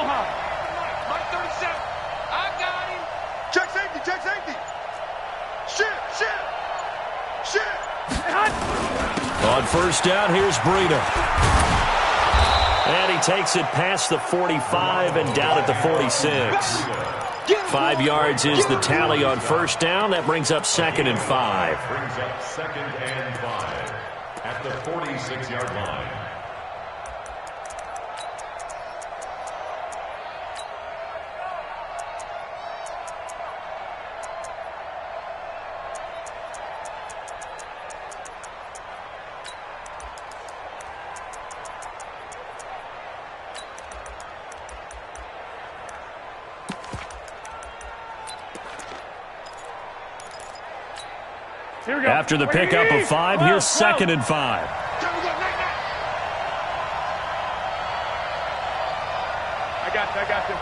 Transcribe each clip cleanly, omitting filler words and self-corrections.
Omaha. Mark 37. I got him. Check safety, check safety. Shit. On first down, here's Breida. And he takes it past the 45 and down at the 46. 5 yards is the tally on first down. That brings up 2nd and 5. Brings up 2nd and 5 at the 46-yard line. After the pickup of 5, here's 2nd and 5. I got you.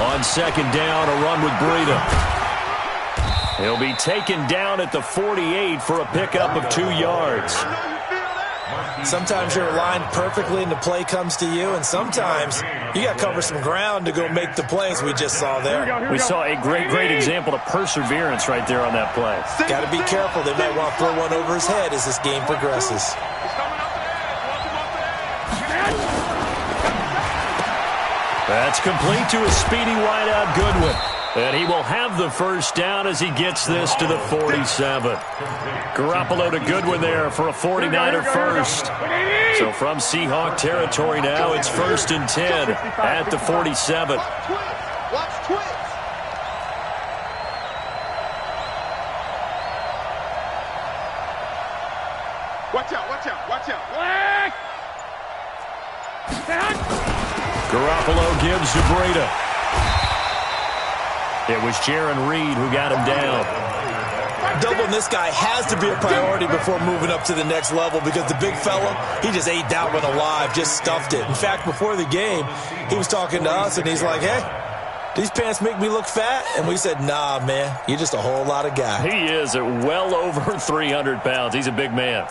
On 2nd down, a run with Breida. He'll be taken down at the 48 for a pickup of 2 yards. Sometimes you're aligned perfectly and the play comes to you, and sometimes you got to cover some ground to go make the plays we just saw there. We saw a great example of perseverance right there on that play. Got to be careful. They might want to throw one over his head as this game progresses. That's complete to a speedy wideout Goodwin. And he will have the first down as he gets this to the 47. Garoppolo to Goodwin there for a 49er first. So from Seahawk territory now, it's 1st and 10 at the 47. Watch twins. Watch out. Garoppolo gives to Breida. It was Jaron Reed who got him down. Doubling this guy has to be a priority before moving up to the next level because the big fella, he just ate that one alive, just stuffed it. In fact, before the game, he was talking to us, and he's like, hey, these pants make me look fat? And we said, nah, man, you're just a whole lot of guy. He is at well over 300 pounds. He's a big man.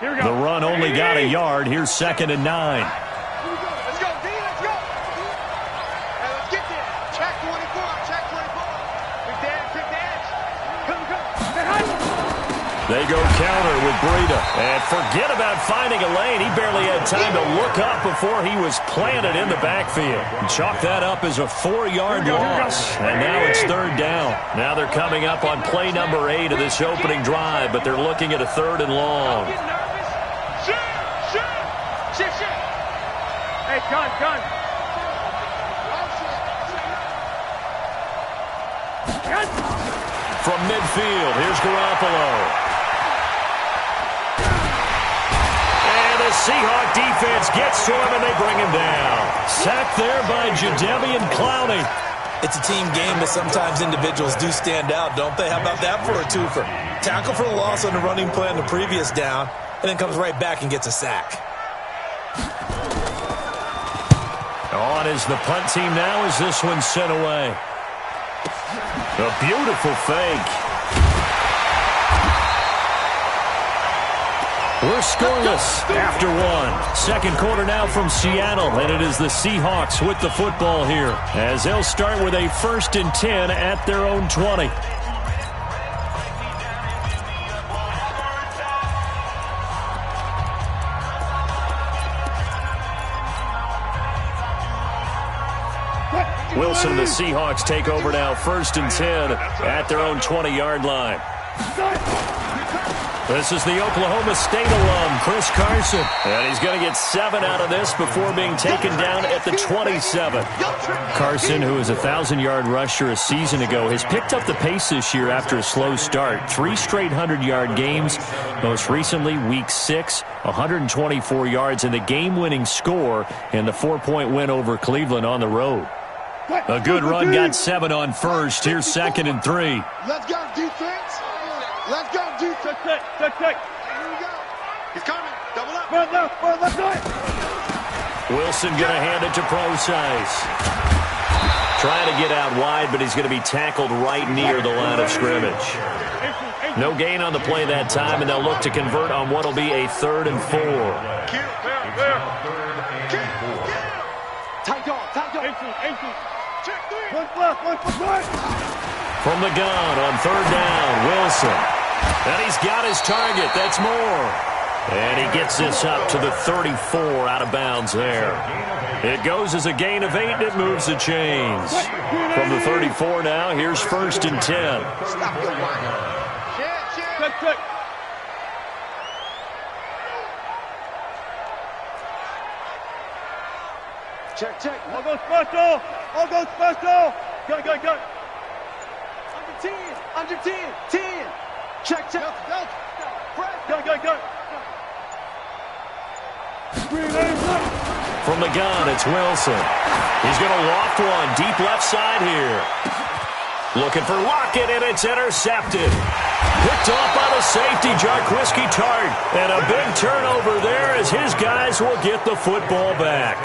The run only got a yard. Here's 2nd and 9. Let's go, D, let's go. Hey, let's get there. Check 24. Big dash. Come. They go counter with Breida. And forget about finding a lane. He barely had time to look up before he was planted in the backfield. Chalk that up as a 4-yard loss. And now it's 3rd down. Now they're coming up on play number 8 of this opening drive, but they're looking at a 3rd and long. Shit. Hey, gun. From midfield, here's Garoppolo. And the Seahawk defense gets to him, and they bring him down. Sacked there by Jadeveon Clowney. It's a team game, but sometimes individuals do stand out, don't they? How about that for a twofer? Tackle for the loss on the running play on the previous down, and then comes right back and gets a sack. On is the punt team now as this one's sent away. A beautiful fake. We're scoreless after 1. Second quarter now from Seattle, and it is the Seahawks with the football here as they'll start with a 1st and 10 at their own 20. Wilson and the Seahawks take over now, 1st and 10 at their own 20-yard line. This is the Oklahoma State alum, Chris Carson. And he's going to get 7 out of this before being taken down at the 27. Carson, who is a 1,000-yard rusher a season ago, has picked up the pace this year after a slow start. 3 straight 100-yard games. Most recently, Week 6, 124 yards, and the game-winning score in the 4-point win over Cleveland on the road. A good run, got 7 on first. Here's 2nd and 3. Let's go, defense. Let's go, defense. Check. Here we go. He's coming. Double up. Left. Wilson going to hand it to Procise. Trying to get out wide, but he's going to be tackled right near the line of scrimmage. No gain on the play that time, and they'll look to convert on what will be a 3rd and 4. From the gun on 3rd down, Wilson. And he's got his target. That's more. And he gets this up to the 34 out of bounds there. It goes as a gain of 8, and it moves the chains. From the 34 now, here's 1st and 10. Stop your whining. Check. Check. All go special. Go. Under 10. Check. Go. From the gun, it's Wilson. He's going to loft one deep left side here. Looking for Lockett, and it's intercepted. Picked off by the safety, Jarquiski Tart. And a big turnover there as his guys will get the football back.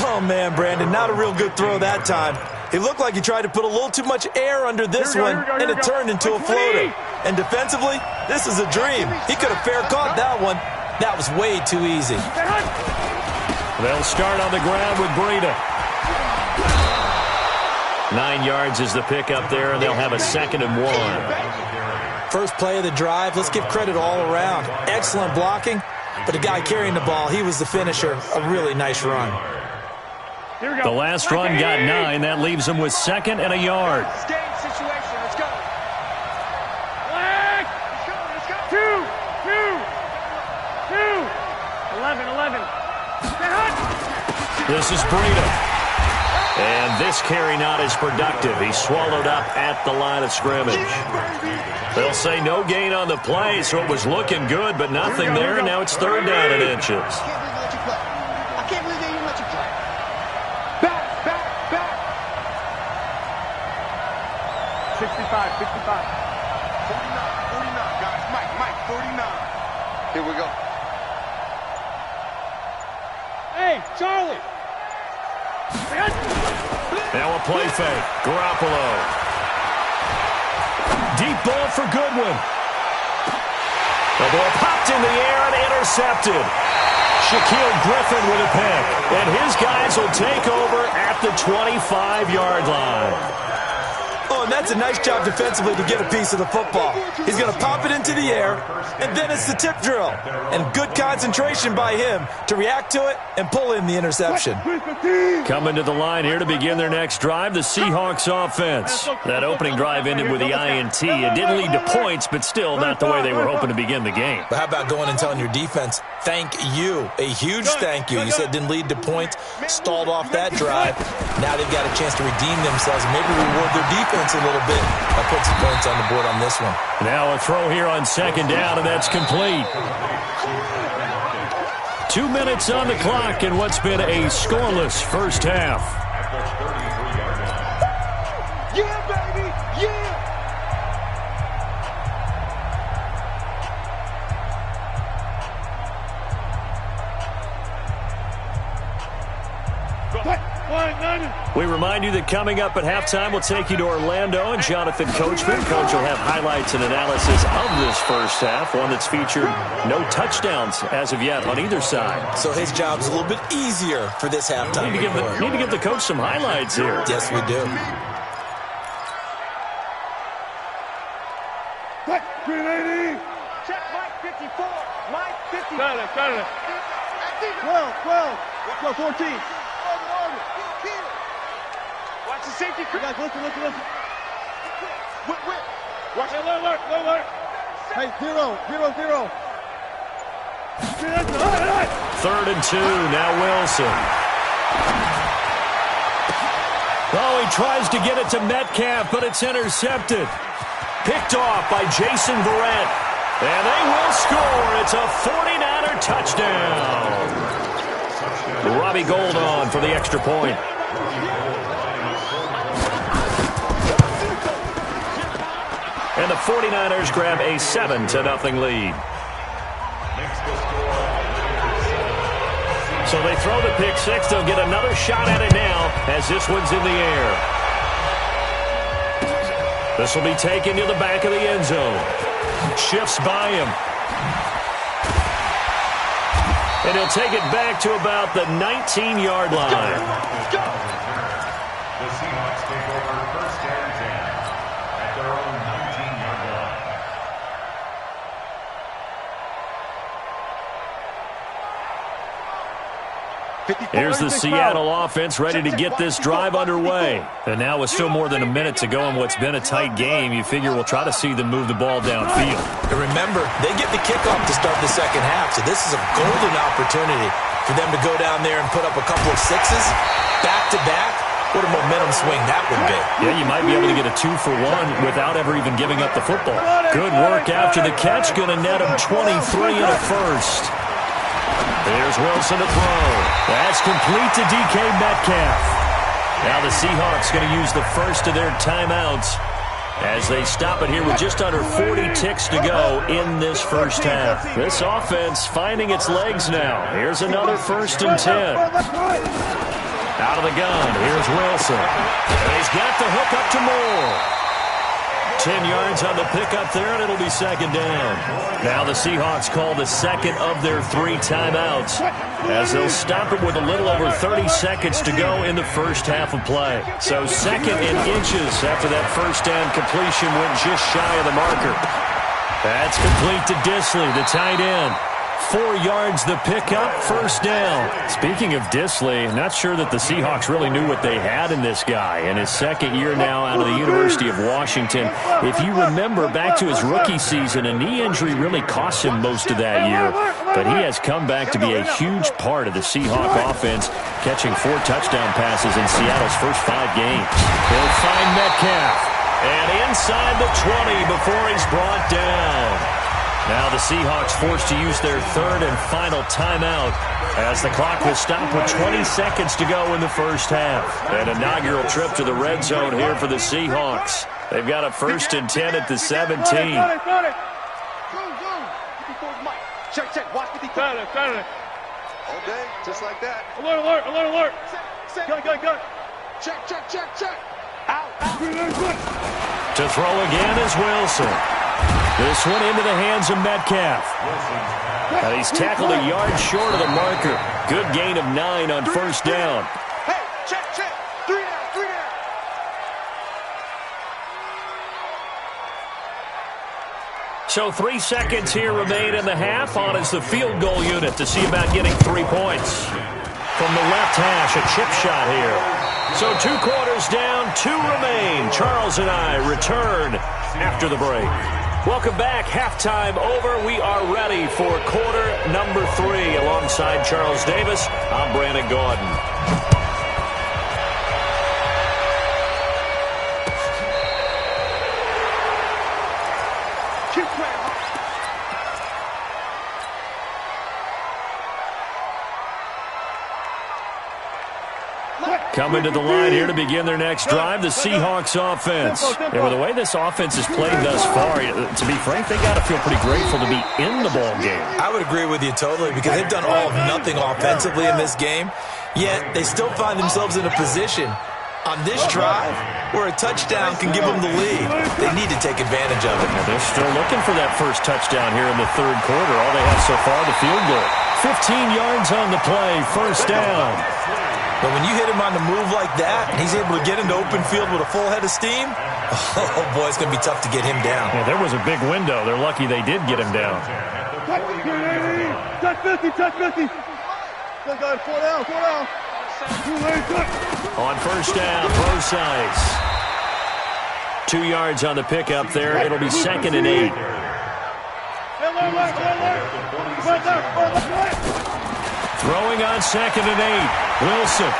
Oh, man, Brandon, not a real good throw that time. It looked like he tried to put a little too much air under this one, and it turned into a floater. And defensively, this is a dream. He could have fair caught that one. That was way too easy. They'll start on the ground with Breida. 9 yards is the pickup there, and they'll have a 2nd and 1. First play of the drive, let's give credit all around. Excellent blocking, but the guy carrying the ball, he was the finisher. A really nice run. The last run got 9. That leaves him with 2nd and a yard. Game situation. Let's go. Let's go. 2. 11. This is Breida. And this carry not as productive. He's swallowed up at the line of scrimmage. They'll say no gain on the play, so it was looking good, but nothing there. And now it's 3rd down and inches. I can't believe they even let you play. Back. 65. 49, guys. Mike, 49. Here we go. Hey, Charlie. Now a play fake. Garoppolo. Deep ball for Goodwin. The ball popped in the air and intercepted. Shaquille Griffin with a pick. And his guys will take over at the 25-yard line. Oh, and that's a nice job defensively to get a piece of the football. He's going to pop it into the air, and then it's the tip drill. And good concentration by him to react to it and pull in the interception. Coming to the line here to begin their next drive, the Seahawks offense. That opening drive ended with the INT. It didn't lead to points, but still not the way they were hoping to begin the game. But how about going and telling your defense, thank you, a huge thank you. You said it didn't lead to points, stalled off that drive. Now they've got a chance to redeem themselves and maybe reward their defense a little bit by putting some points on the board on this one. Now a throw here on 2nd down, and that's complete. 2 minutes on the clock in what's been a scoreless first half. Yeah, baby! Yeah! We remind you that coming up at halftime, we'll take you to Orlando and Jonathan Coachman. Coach will have highlights and analysis of this first half, one that's featured no touchdowns as of yet on either side. So his job's a little bit easier for this halftime. Need to give the coach some highlights here. Yes, we do. Check Mike 54. Mike 54. Got it. 12. 14. Watch the safety. Guys, listen. Wait. Watch it. Alert. Hey, 0. 3rd and 2. Now Wilson. Oh, he tries to get it to Metcalf, but it's intercepted. Picked off by Jason Verrett. And they will score. It's a 49er touchdown. Robbie Gould on for the extra point. And the 49ers grab a 7-0 lead. So they throw the pick six. They'll get another shot at it now as this one's in the air. This will be taken to the back of the end zone. Shifts by him. And he'll take it back to about the 19-yard line. The Seahawks take over first and 10 at their own 19-yard line. Here's the Seattle offense ready to get this drive underway. And now with still more than a minute to go in what's been a tight game, you figure we'll try to see them move the ball downfield. And remember, they get the kickoff to start the second half, so this is a golden opportunity for them to go down there and put up a couple of sixes back-to-back. What a momentum swing that would be. Yeah, you might be able to get a 2-for-1 without ever even giving up the football. Good work after the catch. Going to net him 23 and a first. There's Wilson to throw. That's complete to DK Metcalf. Now the Seahawks going to use the first of their timeouts as they stop it here with just under 40 ticks to go in this first half. This offense finding its legs now. Here's another 1st and 10. Out of the gun, here's Wilson. And he's got the hook up to Moore. 10 yards on the pickup there, and it'll be second down. Now the Seahawks call the second of their 3 timeouts as they'll stop it with a little over 30 seconds to go in the first half of play. So second and inches after that first down completion went just shy of the marker. That's complete to Disley, the tight end. 4 yards the pickup, first down. Speaking of Disley, not sure that the Seahawks really knew what they had in this guy. In his second year now out of the University of Washington. If you remember back to his rookie season, a knee injury really cost him most of that year. But he has come back to be a huge part of the Seahawk offense, catching 4 touchdown passes in Seattle's first 5 games. He'll find Metcalf. And inside the 20 before he's brought down. Now the Seahawks forced to use their 3rd and final timeout as the clock will stop with 20 seconds to go in the first half. An inaugural trip to the red zone here for the Seahawks. They've got a 1st and 10 at the 17. Check. Watch the defense. All day, just like that. Alert. Gun. Check. Out. To throw again is Wilson. This one into the hands of Metcalf. And he's tackled a yard short of the marker. Good gain of 9 on first down. Hey, check. 3 down. So 3 seconds here remain in the half. On is the field goal unit to see about getting 3 points. From the left hash, a chip shot here. So 2 quarters down, 2 remain. Charles and I return after the break. Welcome back. Halftime over. We are ready for quarter number 3. Alongside Charles Davis, I'm Brandon Gaudin. Coming to the line here to begin their next drive, the Seahawks offense. And with the way this offense has played thus far, to be frank, they got to feel pretty grateful to be in the ball game. I would agree with you totally because they've done all of nothing offensively in this game, yet they still find themselves in a position on this drive where a touchdown can give them the lead. They need to take advantage of it. Well, they're still looking for that first touchdown here in the 3rd quarter. All they have so far, the field goal. 15 yards on the play, first down. But when you hit him on the move like that, and he's able to get into open field with a full head of steam, oh, boy, it's going to be tough to get him down. Yeah, there was a big window. They're lucky they did get him down. Touch 50. Good guy, 4 down. On first down, Brosize. 2 yards on the pickup there. It'll be 2nd and 8. Throwing on 2nd and 8. Wilson.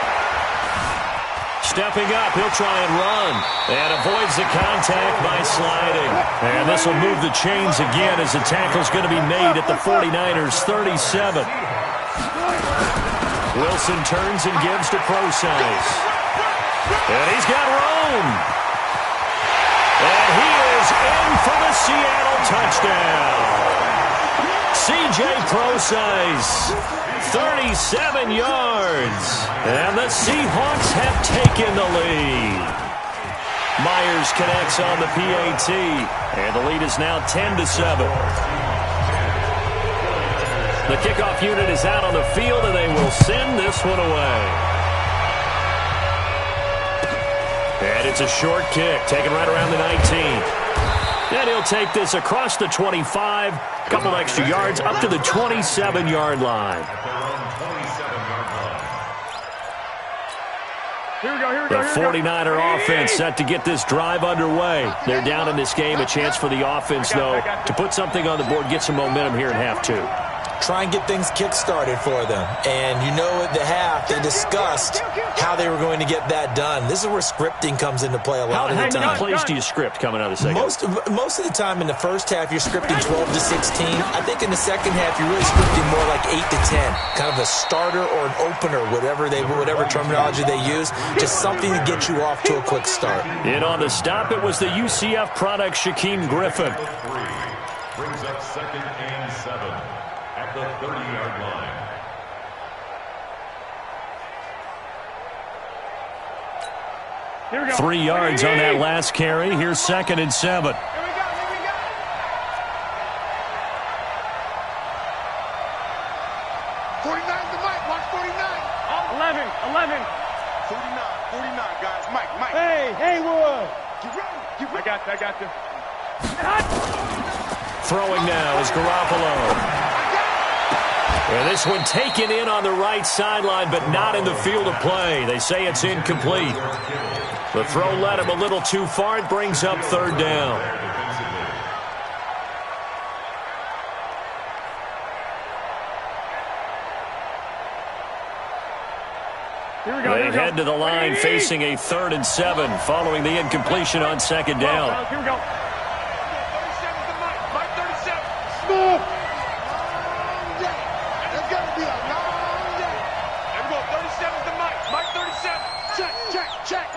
Stepping up, he'll try and run. And avoids the contact by sliding. And this will move the chains again as the tackle's going to be made at the 49ers' 37. Wilson turns and gives to Brosize. And he's got room. And he is in for the Seattle touchdown. C.J. throw size. 37 yards. And the Seahawks have taken the lead. Myers connects on the PAT. And the lead is now 10-7. The kickoff unit is out on the field, and they will send this one away. And it's a short kick, taken right around the 19. And he'll take this across the 25, a couple extra yards, up to the 27-yard line. The 49er offense set to get this drive underway. They're down in this game. A chance for the offense, though, to put something on the board, get some momentum here in half two. Try and get things kick-started for them. And you know at the half, they discussed how they were going to get that done. This is where scripting comes into play a lot of the time. How many plays do you script coming out of the second? Most of the time in the first half, you're scripting 12 to 16. I think in the second half, you're really scripting more like 8 to 10. Kind of a starter or an opener, whatever terminology they use. Just something to get you off to a quick start. In on the stop, it was the UCF product, Shaquem Griffin. Brings up 2nd and 7 at the 30-yard line. Here we go. 3 yards on that last carry. Here's 2nd and 7. Here we go. 49 to Mike. Watch 49. 11. 49, guys. Mike. Hey, Wood. Get ready. I got you. Throwing now is Garoppolo. And this one taken in on the right sideline, but not in the field of play. They say it's incomplete. The throw led him a little too far. It brings up 3rd down. They head to the line facing a 3rd and 7 following the incompletion on 2nd down. Here we go. 37 to Mike. 37. It's going to be a long day. Here we go. 37 to Mike. Mike 37. Check.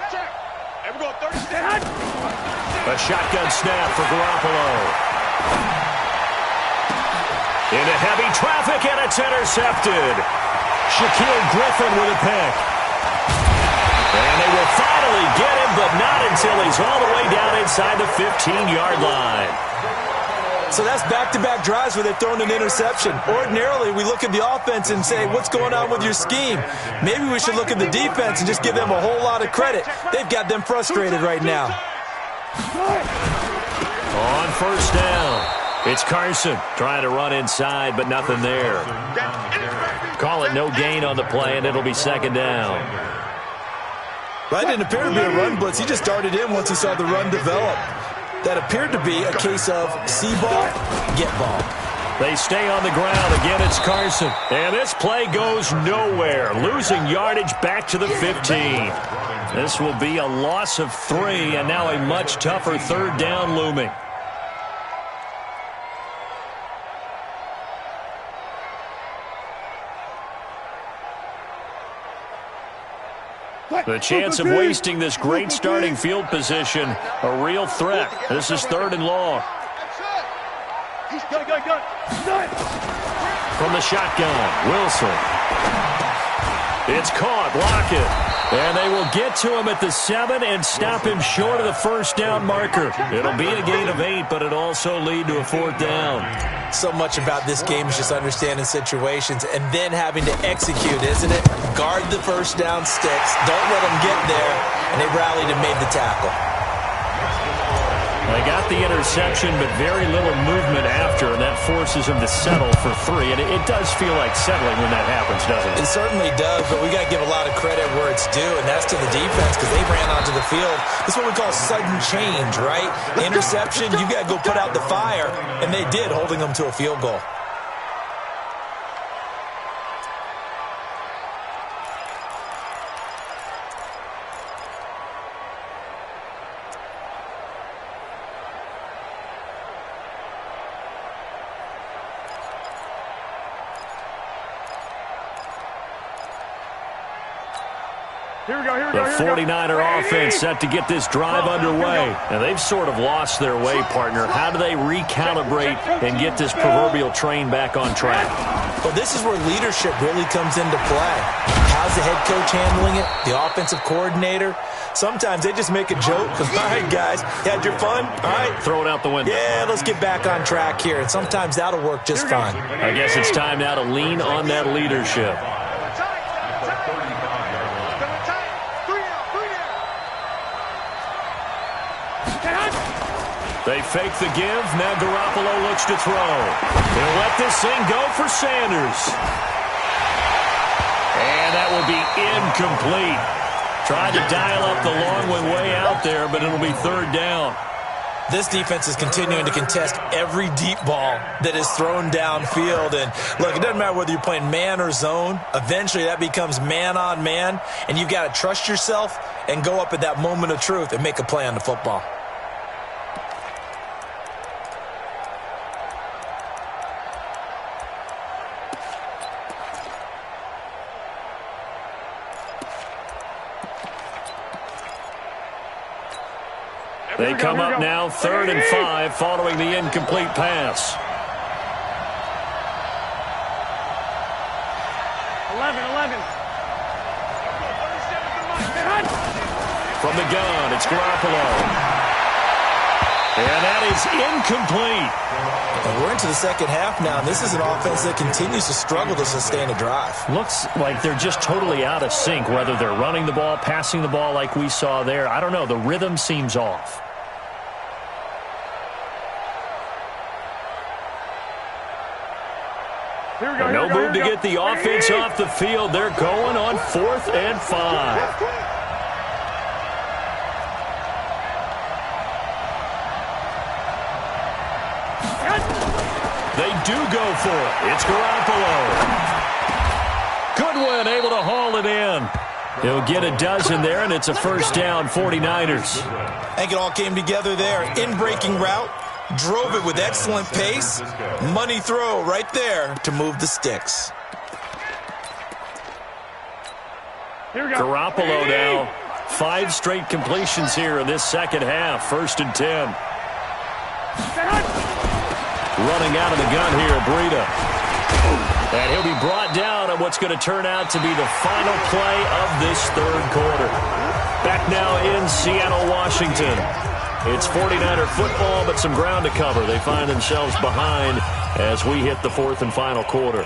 Here we go. 37. A shotgun snap for Garoppolo. Into heavy traffic, and it's intercepted. Shaquem Griffin with a pick. And they will finally get him, but not until he's all the way down inside the 15-yard line. So that's back-to-back drives where they've thrown an interception. Ordinarily, we look at the offense and say, what's going on with your scheme? Maybe we should look at the defense and just give them a whole lot of credit. They've got them frustrated right now. On 1st down, it's Carson trying to run inside, but nothing there. Call it no gain on the play, and it'll be 2nd down. Right, didn't appear to be a run blitz. He just darted in once he saw the run develop. That appeared to be a case of see ball, get ball. They stay on the ground. Again, it's Carson. And this play goes nowhere. Losing yardage back to the 15. This will be a loss of 3, and now a much tougher 3rd down looming. The chance of wasting this great starting field position, a real threat. This is 3rd and long. From the shotgun, Wilson. It's caught, Lockett. And they will get to him at the 7 and stop him short of the 1st down marker. It'll be a gain of 8, but it'll also lead to a 4th down. So much about this game is just understanding situations and then having to execute, isn't it? Guard the 1st down sticks. Don't let them get there. And they rallied and made the tackle. They got the interception, but very little movement after, and that forces them to settle for 3. And it does feel like settling when that happens, doesn't it? It certainly does, but we got to give a lot of credit where it's due, and that's to the defense because they ran onto the field. This is what we call sudden change, right? Interception, you got to go put out the fire, and they did, holding them to a field goal. The 49er offense set to get this drive underway. And they've sort of lost their way, partner. How do they recalibrate and get this proverbial train back on track? Well, this is where leadership really comes into play. How's the head coach handling it? The offensive coordinator? Sometimes they just make a joke. All right, guys, you had your fun? All right. Throw it out the window. Yeah, let's get back on track here. And sometimes that'll work just fine. I guess it's time now to lean on that leadership. They fake the give. Now Garoppolo looks to throw. He'll let this thing go for Sanders. And that will be incomplete. Tried to dial up the long one way out there, but it'll be third down. This defense is continuing to contest every deep ball that is thrown downfield. And, look, it doesn't matter whether you're playing man or zone. Eventually that becomes man on man, and you've got to trust yourself and go up at that moment of truth and make a play on the football. They come up now 3rd and 5 following the incomplete pass. 11. From the gun, it's Garoppolo. And that is incomplete. And we're into the second half now, and this is an offense that continues to struggle to sustain a drive. Looks like they're just totally out of sync, whether they're running the ball, passing the ball like we saw there. I don't know. The rhythm seems off. No move to get the offense off the field. They're going on 4th and 5. They do go for it. It's Garoppolo. Goodwin able to haul it in. He'll get a dozen there, and it's a first down, 49ers. I think it all came together there. In-breaking route. Drove it with excellent pace. Money throw right there to move the sticks. Garoppolo now. 5 straight completions here in this second half. 1st and 10. Running out of the gun here, Breida. And he'll be brought down on what's going to turn out to be the final play of this 3rd quarter. Back now in Seattle, Washington. It's 49er football, but some ground to cover. They find themselves behind as we hit the 4th and final quarter.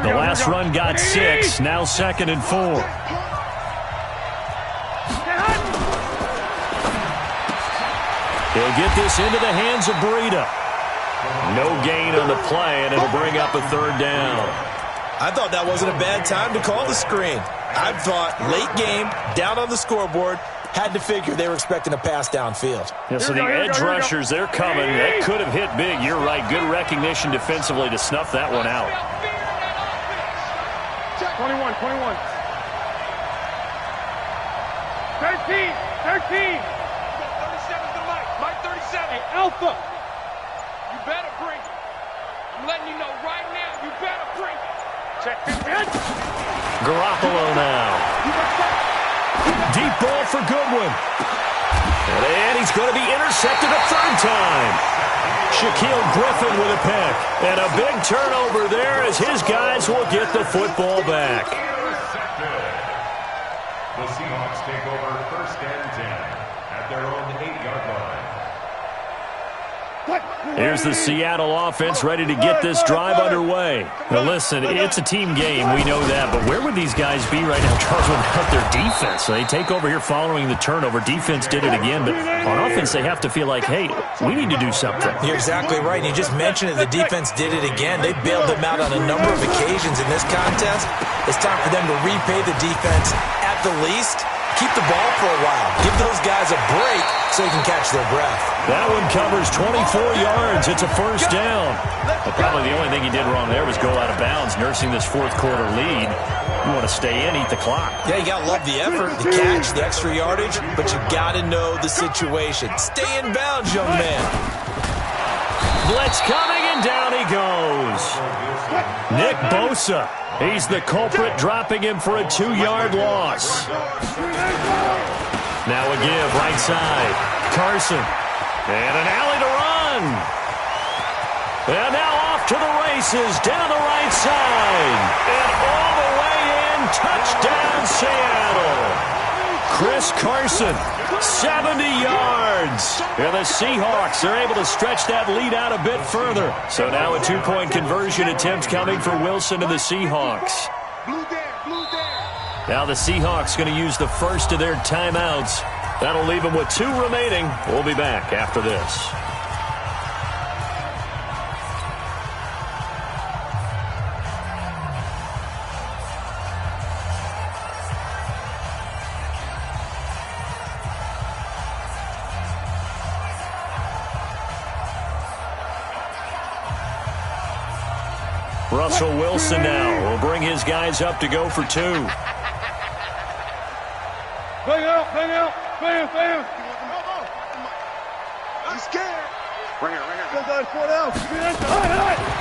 The last run got 6, now 2nd and 4. He'll get this into the hands of Breida. No gain on the play, and it'll bring up a 3rd down. I thought that wasn't a bad time to call the screen. I thought late game, down on the scoreboard, had to figure they were expecting a pass downfield. Yeah, so the edge rushers, they're coming. That could have hit big. You're right. Good recognition defensively to snuff that one out. 21. 13. 37's the mic. Mike 37. Hey, Alpha. You better bring it. I'm letting you know right now, you better bring it. Check. Garoppolo now. Deep ball for Goodwin. And he's going to be intercepted a 3rd time. Shaquille Griffin with a pick. And a big turnover there as his guys will get the football back. The Seahawks take over 1st and 10 at their own 8-yard line. Here's the Seattle offense ready to get this drive underway. Now listen, it's a team game, we know that, but where would these guys be right now, Charles, without their defense? So they take over here following the turnover. Defense did it again, but on offense they have to feel like, hey, we need to do something. You're exactly right. You just mentioned it. The defense did it again. They bailed them out on a number of occasions in this contest. It's time for them to repay the defense at the least keep the ball for a while. Give those guys a break so you can catch their breath. That one covers 24 yards. It's a first down. But probably the only thing he did wrong there was go out of bounds, nursing this fourth quarter lead. You want to stay in, eat the clock. Yeah, you got to love the effort, the catch, the extra yardage, but you got to know the situation. Stay in bounds, young man. Blitz coming, and down he goes. Nick Bosa. He's the culprit, dropping him for a 2-yard loss. Now a give, right side. Carson. And an alley to run. And now off to the races, down the right side. And all the way in, touchdown Seattle. Chris Carson, 70 yards. And the Seahawks are able to stretch that lead out a bit further. So now a 2-point conversion attempt coming for Wilson and the Seahawks. Now the Seahawks going to use the first of their timeouts. That'll leave them with 2 remaining. We'll be back after this. Russell Wilson now will bring his guys up to go for 2. Bang out, bang out, bang, bang. I'm scared. Bring it.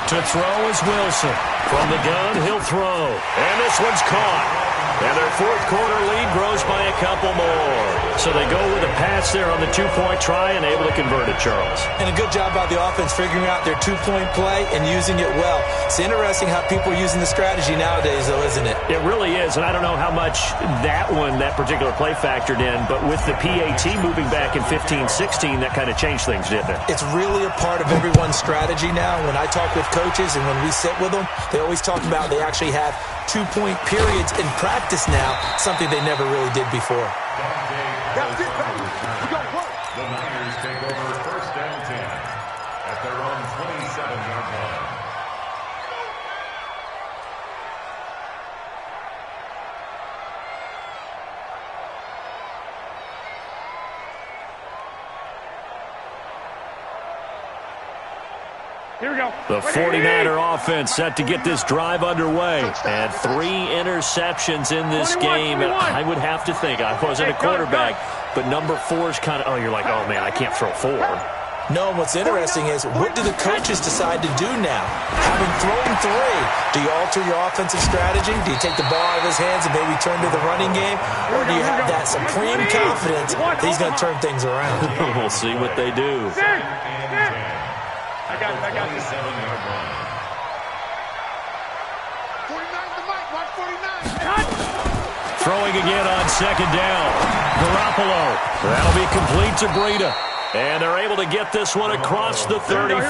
To throw is Wilson. From the gun, he'll throw. And this one's caught. And their fourth quarter lead grows by a couple more. So they go with a pass there on the 2-point try and able to convert it, Charles. And a good job by the offense figuring out their 2-point play and using it well. It's interesting how people are using the strategy nowadays, though, isn't it? It really is, and I don't know how much that particular play factored in, but with the PAT moving back in 15-16, that kind of changed things, didn't it? It's really a part of everyone's strategy now. When I talk with coaches and when we sit with them, they always talk about they actually have 2-point periods in practice now, something they never really did before. The Niners take over first and 10 at their own 27-yard line. Here we go. The 49er offense set to get this drive underway. And 3 interceptions in this game. And I would have to think, I wasn't a quarterback, but number 4 is kind of, you're like, oh, man, I can't throw 4. No, and what's interesting is, what do the coaches decide to do now? Having thrown 3, do you alter your offensive strategy? Do you take the ball out of his hands and maybe turn to the running game? Or do you have that supreme confidence that he's going to turn things around? We'll see what they do. I got it. 27-yard line. 49 the mic. Watch 49. Throwing again on second down. Garoppolo. That'll be complete to Breida. And they're able to get this one across the 35.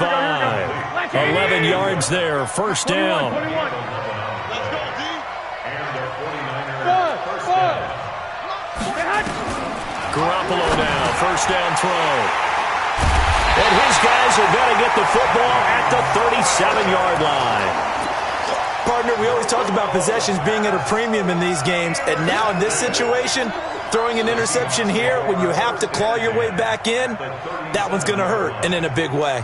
11 yards there. First down. 21. And the 49ers first down. Garoppolo now. First down throw. And his guys are going to get the football at the 37-yard line. Partner, we always talk about possessions being at a premium in these games, and now in this situation, throwing an interception here when you have to claw your way back in, that one's going to hurt, and in a big way.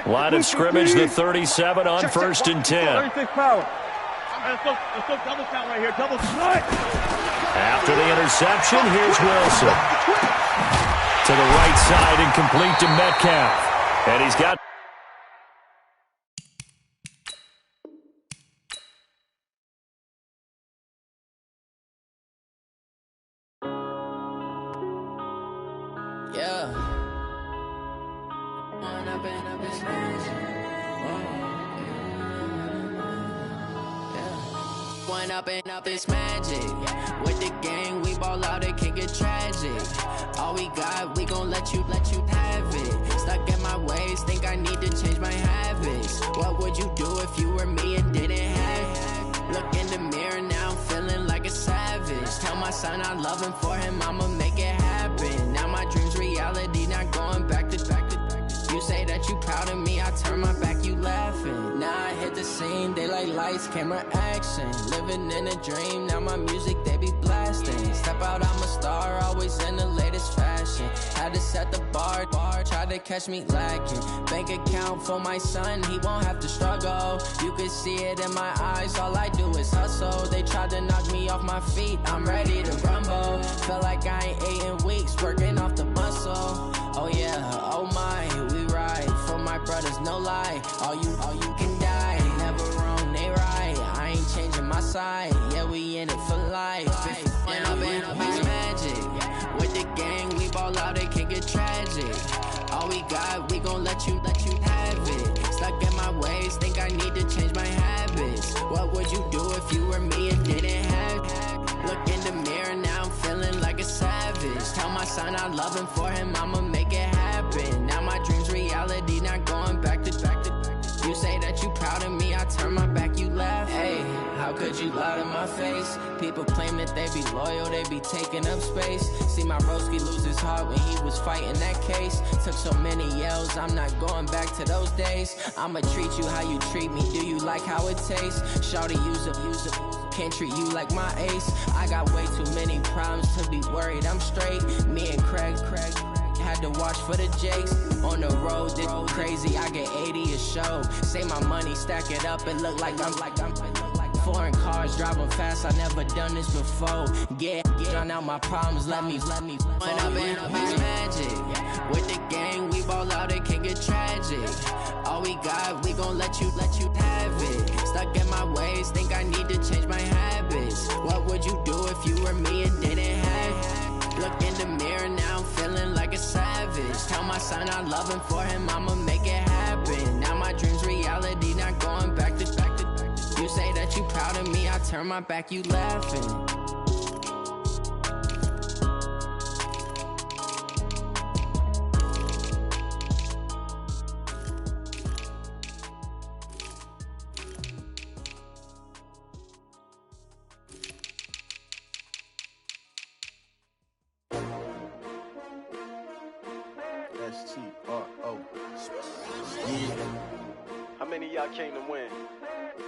Line of scrimmage, the 37 on first and 10. 36 power. Let's go double count right here. Double count. After the interception, here's Wilson. To the right side and complete to Metcalf. And he's got... Yeah. Up this magic. With the gang, we ball out, it can get tragic. All we got, we gon' let you have it. Stuck in my ways, think I need to change my habits. What would you do if you were me and didn't have it? Look in the mirror, now I'm feeling like a savage. Tell my son I love him, for him I'ma make it happen. Now my dream's reality, not going back to. You say that you turn my back, you laughing. Now I hit the scene, they like lights, camera, action. Living in a dream, now my music, they be blasting. Step out, I'm a star, always in the latest fashion. Had to set the bar, try to catch me lacking. Bank account for my son, he won't have to struggle. You can see it in my eyes, all I do is hustle. They tried to knock me off my feet, I'm ready to rumble. Felt like I ain't ate in weeks, working off the muscle. Oh yeah, oh my, we ride for my brothers, no lie. All you can die, never wrong, they right. I ain't changing my side, yeah, we in it for life. When I've been magic, with the gang, we ball out, it can get tragic. All we got, we gon' let you have it. Stuck in my ways, think I need to change my habits. What would you do if you were me and didn't have it? Look in the mirror, now I'm feeling like a savage. Tell my son I love him, for him I'ma make it happen. Now my dream's reality, not going back to. You say that you proud of me, I turn my back, you laugh. Hey, how could you lie to my face? People claim that they be loyal, they be taking up space. See my broski lose his heart when he was fighting that case. Took so many yells, I'm not going back to those days. I'ma treat you how you treat me, do you like how it tastes? Shawty, use it. Can't treat you like my ace. I got way too many problems to be worried, I'm straight. Me and Craig had to watch for the Jakes. On the road, this crazy, I get 80 a show. Say my money, stack it up, it look like I'm foreign cars, driving fast, I never done this before. Get on out my problems, let me When I've been magic, with the gang, we ball out, it can get tragic. All we got, we gon' let you have it. Stuck in my ways, think I need to change my habits. What would you do if you were me and didn't have it? Look in the mirror, now I'm feeling like a savage. Tell my son I love him, for him I'ma make it happen. Now my dream's reality, not going back to. You say that you proud of me, I turn my back, you laughing. XHeWonAgainx's. Yeah. How many of y'all came to win?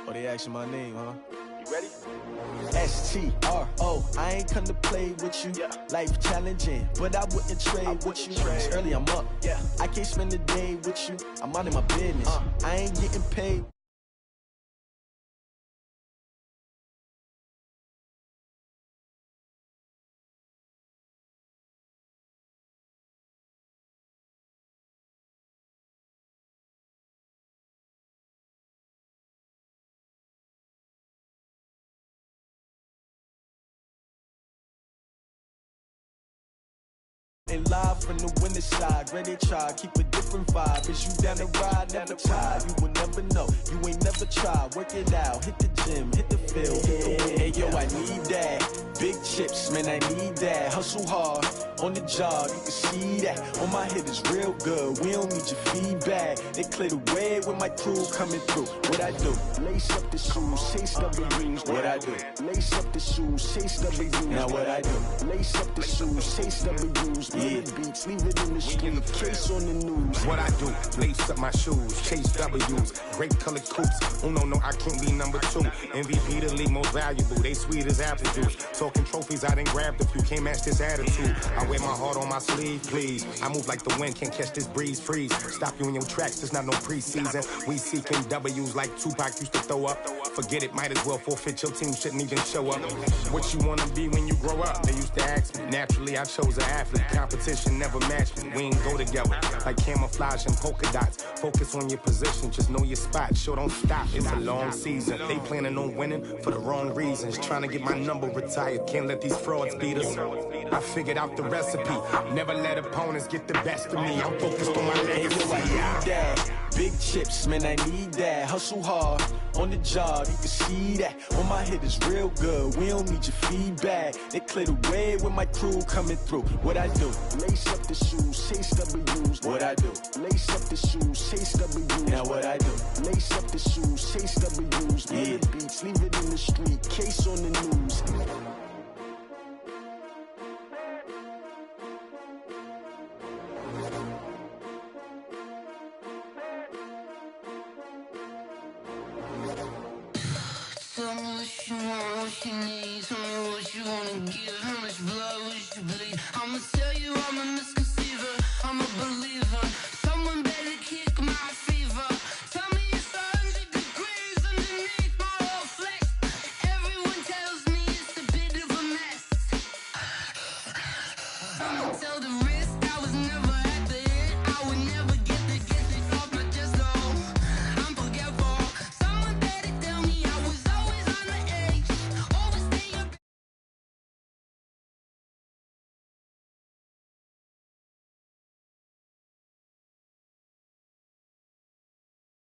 Oh, they asking my name, huh? You ready? STRO, I ain't come to play with you. Yeah. Life challenging, but I wouldn't trade with you. It's early, I'm up. Yeah. I can't spend the day with you. I'm out of my business. I ain't getting paid. And live from the winter side, ready to try, keep a different vibe. Is you down the ride, never tired, you will never know. You ain't never tried, work it out, hit the gym, hit the field, hit the wind. Hey yo, I need that. Big chips, man, I need that. Hustle hard, on the job, you can see that. On my head is real good, we don't need your feedback. They clear the way with my crew coming through. What I do? Lace up the shoes, chase W's. What I do? Lace up the shoes, chase W's. Now what I do? Lace up the shoes, chase W's. Yeah. Beats, leave it in the street, case on the news. What I do? Lace up my shoes, chase W's. Great colored coops. Oh no, I can't be number 2. MVP the league most valuable. They sweet as apple juice. Talking trophies, I didn't grab the few. Can't match this attitude. I wear my heart on my sleeve, please. I move like the wind, can't catch this breeze. Freeze. Stop you in your tracks, there's not no preseason. We seeking W's like Tupac used to throw up. Forget it, might as well forfeit. Your team shouldn't even show up. What you wanna be when you grow up? They used to ask me. Naturally, I chose an athlete. Competition never matched me. We ain't go together like camouflage and polka dots. Focus on your position, just know your spot. Sure, don't stop. It's a long season. They planning on winning for the wrong reasons. Trying to get my number retired. Can't let these frauds beat us. I figured out the recipe. Never let opponents get the best of me. I'm focused on my legacy. Big chips, man, I need that. Hustle hard, on the job, you can see that. On my head is real good, we don't need your feedback. They clear the way with my crew coming through. What I do? Lace up the shoes, chase W's. What I do? Lace up the shoes, chase W's. Now what I do? Lace up the shoes, chase W's. Yeah. Beats, leave it in the street, case on the news. what you want, what you need. Tell me what you wanna give. How much blood would you bleed? I'ma tell you I'm a misconceiver. I'm a believer. Someone better kick my fever. Tell me it's 100 degrees underneath my whole flesh. Everyone tells me it's a bit of a mess. I'ma tell the risk I was never at the end. I would never